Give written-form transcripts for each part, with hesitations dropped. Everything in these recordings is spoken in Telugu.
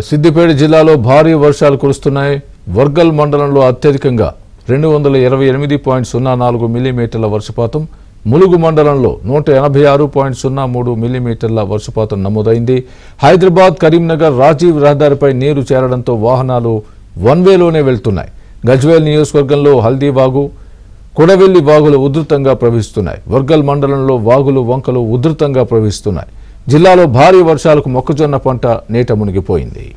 సిద్దిపేట జిల్లాలో భారీ వర్షాలు కురుస్తున్నాయి. వర్గల్ మండలంలో అత్యధికంగా 228.04 మిల్లీమీటర్ల వర్షపాతం, ములుగు మండలంలో 186.03 మిల్లీమీటర్ల వర్షపాతం నమోదైంది. హైదరాబాద్ కరీంనగర్ రాజీవ్ రహదారిపై నీరు చేరడంతో వాహనాలు వన్ వేలోనే వెళ్తున్నాయి. గజ్వేల్ నియోజకవర్గంలో హల్దీవాగు, కొడవెల్లి వాగులు ఉధృతంగా ప్రవహిస్తున్నాయి. వర్గల్ మండలంలో వాగులు వంకలు ఉధృతంగా ప్రవహిస్తున్నాయి. జిల్లాలో భారీ వర్షాలకు మొక్కజొన్న పంట నీట మునిగిపోయింది.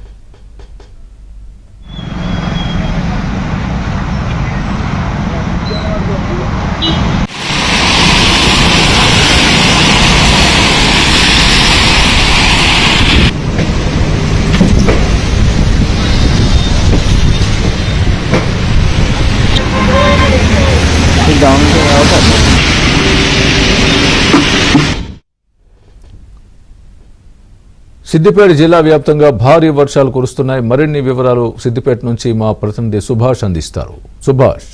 సిద్దిపేట జిల్లా వ్యాప్తంగా భారీ వర్షాలు కురుస్తున్నాయి. మరిన్ని వివరాలు సిద్దిపేట నుంచి మా ప్రతినిధి సుభాష్ అందిస్తారు. సుభాష్.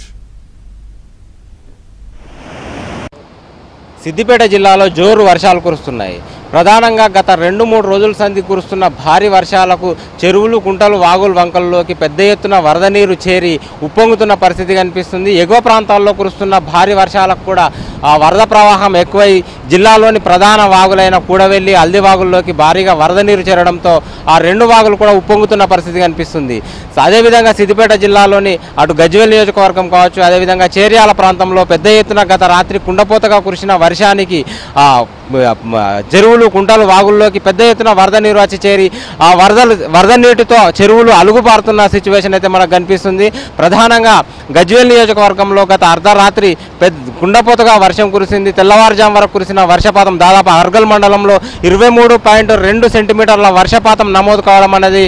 సిద్దిపేట జిల్లాలో జోరు వర్షాలు కురుస్తున్నాయి. ప్రధానంగా గత 2-3 రోజుల సంధి కురుస్తున్న భారీ వర్షాలకు చెరువులు, కుంటలు, వాగులు, వంకల్లోకి పెద్ద ఎత్తున వరద నీరు చేరి ఉప్పొంగుతున్న పరిస్థితి కనిపిస్తుంది. ఎగువ ప్రాంతాల్లో కురుస్తున్న భారీ వర్షాలకు కూడా ఆ వరద ప్రవాహం ఎక్కువై జిల్లాలోని ప్రధాన వాగులైన కూడవెల్లి, హల్దీవాగుల్లోకి భారీగా వరద నీరు చేరడంతో ఆ 2 వాగులు కూడా ఉప్పొంగుతున్న పరిస్థితి కనిపిస్తుంది. అదేవిధంగా సిద్దిపేట జిల్లాలోని అటు గజ్వేల్ నియోజకవర్గం కావచ్చు, అదేవిధంగా చేర్యాల ప్రాంతంలో పెద్ద ఎత్తున గత రాత్రి కుండపోతగా కురిసిన వర్షానికి చెరువులు, కుంటలు, వాగుల్లోకి పెద్ద ఎత్తున వరద నీరు వచ్చి చేరి ఆ వరద నీటితో చెరువులు అలుగుపారుతున్న సిచ్యువేషన్ అయితే మనకు కనిపిస్తుంది. ప్రధానంగా గజ్వేల్ నియోజకవర్గంలో గత అర్ధరాత్రి కుండపోతగా వర్షం కురిసింది. తెల్లవారుజాము వరకు కురిసిన వర్షపాతం దాదాపు వర్గల్ మండలంలో 23.2 సెంటీమీటర్ల వర్షపాతం నమోదు కావడం అనేది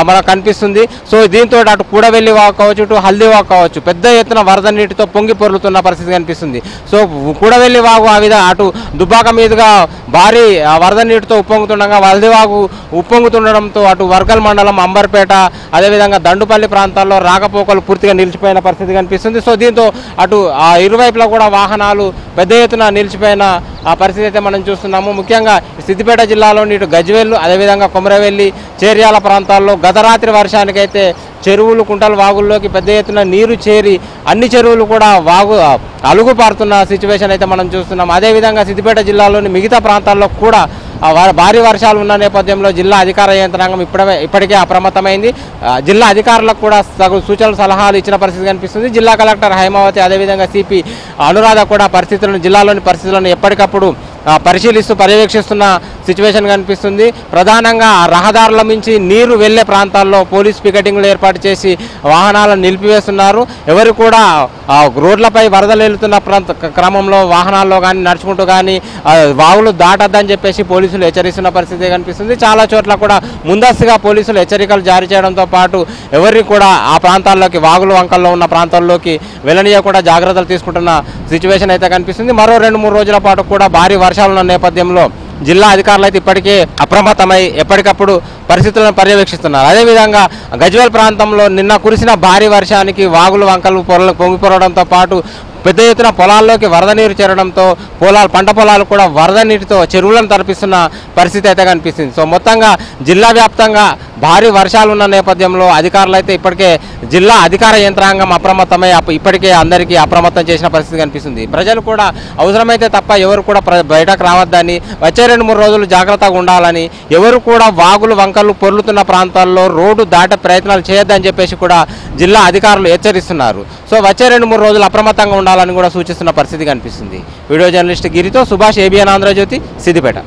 మనకు కనిపిస్తుంది. సో దీంతో అటు కూడవెల్లి వాగు కావచ్చు, ఇటు హల్దీ వాగు కావచ్చు, పెద్ద ఎత్తున వరద నీటితో పొంగి పొర్లుతున్న పరిస్థితి కనిపిస్తుంది. సో కూడవెల్లి వాగు ఆ విధంగా అటు దుబ్బాక మీదుగా భారీ వరద నీటితో ఉప్పొంగుతుండగా హల్దీవాగు ఉప్పొంగుతుండడంతో అటు వర్గల్ మండలం, అంబర్పేట, అదేవిధంగా దండుపల్లి ప్రాంతాల్లో రాకపోకలు పూర్తిగా నిలిచిపోయిన పరిస్థితి కనిపిస్తుంది. సో దీంతో అటు ఇరువైపులా కూడా వాహనాలు పెద్ద ఎత్తున నిలిచిపోయిన ఆ పరిస్థితి అయితే మనం చూస్తున్నాము. ముఖ్యంగా సిద్దిపేట జిల్లాలోని ఇటు గజ్వేల్, అదేవిధంగా కొమరవెల్లి, చేర్యాల ప్రాంతాల్లో గత రాత్రి వర్షానికైతే చెరువులు, కుంటలు, వాగుల్లోకి పెద్ద ఎత్తున నీరు చేరి అన్ని చెరువులు కూడా అలుగుపారుతున్న సిచ్యువేషన్ అయితే మనం చూస్తున్నాం. అదేవిధంగా సిద్దిపేట జిల్లాలోని మిగతా ప్రాంతాల్లో కూడా భారీ వర్షాలు ఉన్న నేపథ్యంలో జిల్లా అధికార యంత్రాంగం ఇప్పటికే అప్రమత్తమైంది. జిల్లా అధికారులకు కూడా సూచనలు, సలహాలు ఇచ్చిన పరిస్థితి కనిపిస్తుంది. జిల్లా కలెక్టర్ హైమావతి, అదేవిధంగా సిపి అనురాధ కూడా జిల్లాలోని పరిస్థితులను ఎప్పటికప్పుడు పరిశీలిస్తూ పర్యవేక్షిస్తున్న సిచ్యువేషన్ కనిపిస్తుంది. ప్రధానంగా రహదారుల నుంచి నీరు వెళ్లే ప్రాంతాల్లో పోలీస్ పికెటింగ్లు ఏర్పాటు చేసి వాహనాలను నిలిపివేస్తున్నారు. ఎవరు కూడా రోడ్లపై వరదలు వెళ్తున్న క్రమంలో వాహనాల్లో కానీ నడుచుకుంటూ కానీ వాగులు దాటద్దని చెప్పేసి పోలీసులు హెచ్చరిస్తున్న పరిస్థితి కనిపిస్తుంది. చాలా చోట్ల కూడా ముందస్తుగా పోలీసులు హెచ్చరికలు జారీ చేయడంతో పాటు ఎవరికి కూడా ఆ ప్రాంతాల్లోకి, వాగులు వంకల్లో ఉన్న ప్రాంతాల్లోకి వెళ్ళనీయకుండా జాగ్రత్తలు తీసుకుంటున్న సిచ్యువేషన్ అయితే కనిపిస్తుంది. మరో 2-3 రోజుల పాటు కూడా భారీ వర్షాలున్న నేపథ్యంలో జిల్లా అధికారులు అయితే ఇప్పటికే అప్రమత్తమై ఎప్పటికప్పుడు పరిస్థితులను పర్యవేక్షిస్తున్నారు. అదేవిధంగా గజ్వేల్ ప్రాంతంలో నిన్న కురిసిన భారీ వర్షానికి వాగులు వంకలు పొంగిపోవడంతో పాటు పెద్ద ఎత్తున పొలాల్లోకి వరద నీరు చేరడంతో పంట పొలాలు కూడా వరద నీటితో చెరువులను తలపిస్తున్న పరిస్థితి అయితే కనిపిస్తుంది. సో మొత్తంగా జిల్లా వ్యాప్తంగా భారీ వర్షాలు ఉన్న నేపథ్యంలో అధికారులు అయితే ఇప్పటికే జిల్లా అధికార యంత్రాంగం అప్రమత్తమై ఇప్పటికే అందరికీ అప్రమత్తం చేసిన పరిస్థితి కనిపిస్తుంది. ప్రజలు కూడా అవసరమైతే తప్ప ఎవరు కూడా బయటకు రావద్దని, వచ్చే 2-3 రోజులు జాగ్రత్తగా ఉండాలని, ఎవరు కూడా వాగులు వంకలు పొర్లుతున్న ప్రాంతాల్లో రోడ్డు దాటే ప్రయత్నాలు చేయొద్దని చెప్పేసి కూడా జిల్లా అధికారులు హెచ్చరిస్తున్నారు. సో వచ్చే 2-3 రోజులు అప్రమత్తంగా ఉండాలని కూడా సూచిస్తున్న పరిస్థితి కనిపిస్తుంది. వీడియో జర్నలిస్ట్ గిరితో సుభాష్, ABN ఆంధ్రజ్యోతి, సిద్దిపేట.